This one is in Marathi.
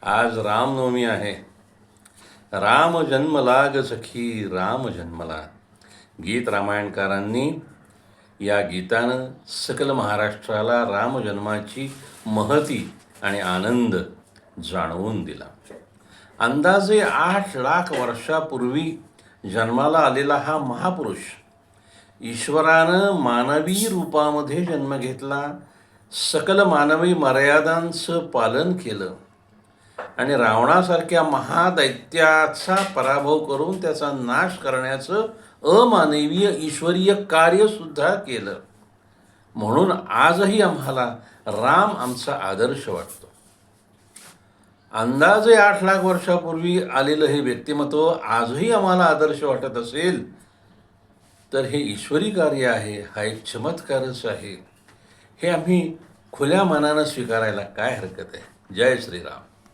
आज रामनवमी आहे. राम जन्मला ग सखी, राम जन्मला. गीत रामायणकारांनी या गीतानं सकल महाराष्ट्राला रामजन्माची महती आणि आनंद जाणवून दिला. अंदाजे 8 लाख वर्षापूर्वी जन्माला आलेला हा महापुरुष ईश्वरानं मानवी रूपामध्ये जन्म घेतला, सकल मानवी मर्यादांचं पालन केलं आणि रावणासारख्या महादैत्याचा पराभव करून त्याचा नाश करण्याचं अमानवीय ईश्वरीय कार्यसुद्धा केलं. म्हणून आजही आम्हाला राम आमचा आदर्श वाटतो. अंदाजे 8 लाख वर्षापूर्वी आलेलं हे व्यक्तिमत्व आजही आम्हाला आदर्श वाटत असेल तर हे ईश्वरी कार्य आहे, हा एक चमत्कारच आहे. हे आम्ही खुल्या मनानं स्वीकारायला काय हरकत आहे. जय श्रीराम.